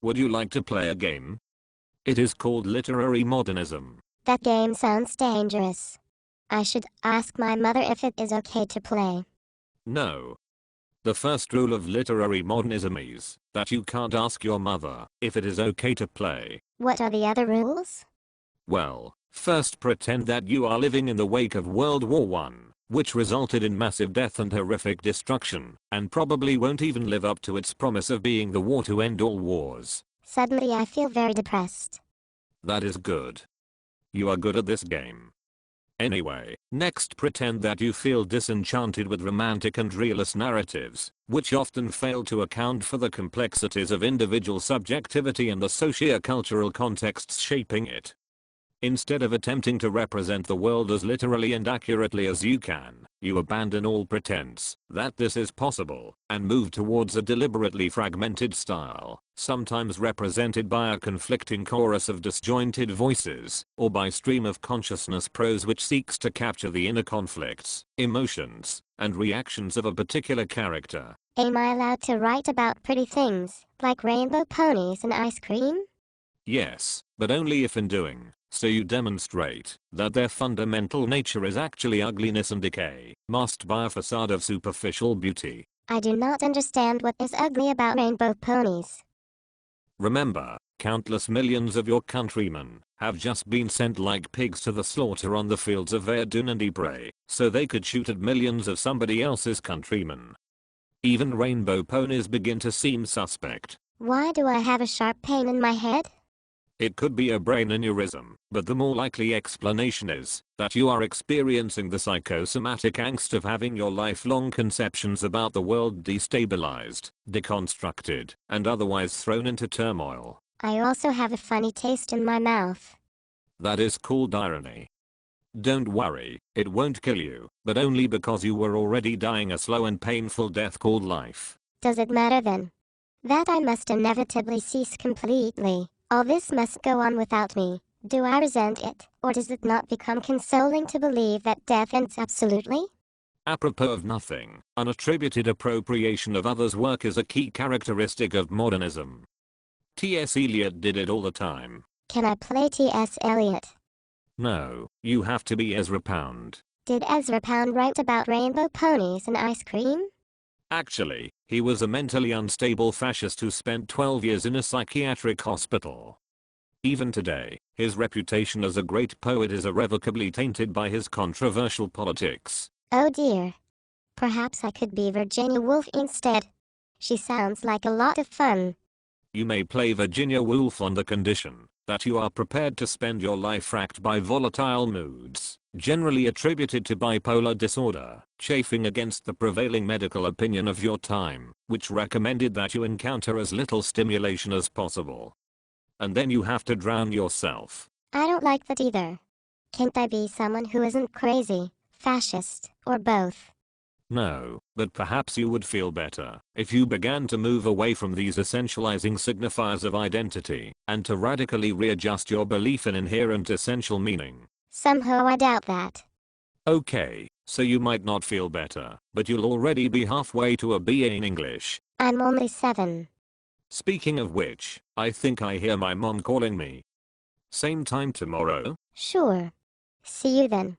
Would you like to play a game? It is called Literary Modernism. That game sounds dangerous. I should ask my mother if it is okay to play. No. The first rule of literary modernism is that you can't ask your mother if it is okay to play. What are the other rules? Well, first pretend that you are living in the wake of World War I, which resulted in massive death and horrific destruction, and probably won't even live up to its promise of being the war to end all wars. Suddenly I feel very depressed. That is good. You are good at this game. Anyway, next pretend that you feel disenchanted with romantic and realist narratives, which often fail to account for the complexities of individual subjectivity and the socio-cultural contexts shaping it. Instead of attempting to represent the world as literally and accurately as you can, you abandon all pretense that this is possible and move towards a deliberately fragmented style, sometimes represented by a conflicting chorus of disjointed voices, or by stream of consciousness prose which seeks to capture the inner conflicts, emotions, and reactions of a particular character. Am I allowed to write about pretty things, like rainbow ponies and ice cream? Yes, but only if in doing so you demonstrate that their fundamental nature is actually ugliness and decay, masked by a facade of superficial beauty. I do not understand what is ugly about rainbow ponies. Remember, countless millions of your countrymen have just been sent like pigs to the slaughter on the fields of Verdun and Ypres, so they could shoot at millions of somebody else's countrymen. Even rainbow ponies begin to seem suspect. Why do I have a sharp pain in my head? It could be a brain aneurysm, but the more likely explanation is that you are experiencing the psychosomatic angst of having your lifelong conceptions about the world destabilized, deconstructed, and otherwise thrown into turmoil. I also have a funny taste in my mouth. That is called irony. Don't worry, it won't kill you, but only because you were already dying a slow and painful death called life. Does it matter then? That I must inevitably cease completely. All this must go on without me. Do I resent it, or does it not become consoling to believe that death ends absolutely? Apropos of nothing, unattributed appropriation of others' work is a key characteristic of modernism. T.S. Eliot did it all the time. Can I play T.S. Eliot? No, you have to be Ezra Pound. Did Ezra Pound write about rainbow ponies and ice cream? Actually, he was a mentally unstable fascist who spent 12 years in a psychiatric hospital. Even today, his reputation as a great poet is irrevocably tainted by his controversial politics. Oh dear. Perhaps I could be Virginia Woolf instead. She sounds like a lot of fun. You may play Virginia Woolf on the condition that you are prepared to spend your life racked by volatile moods, generally attributed to bipolar disorder, chafing against the prevailing medical opinion of your time, which recommended that you encounter as little stimulation as possible. And then you have to drown yourself. I don't like that either. Can't I be someone who isn't crazy, fascist, or both? No, but perhaps you would feel better if you began to move away from these essentializing signifiers of identity and to radically readjust your belief in inherent essential meaning. Somehow I doubt that. Okay, so you might not feel better, but you'll already be halfway to a BA in English. I'm only 7. Speaking of which, I think I hear my mom calling me. Same time tomorrow? Sure. See you then.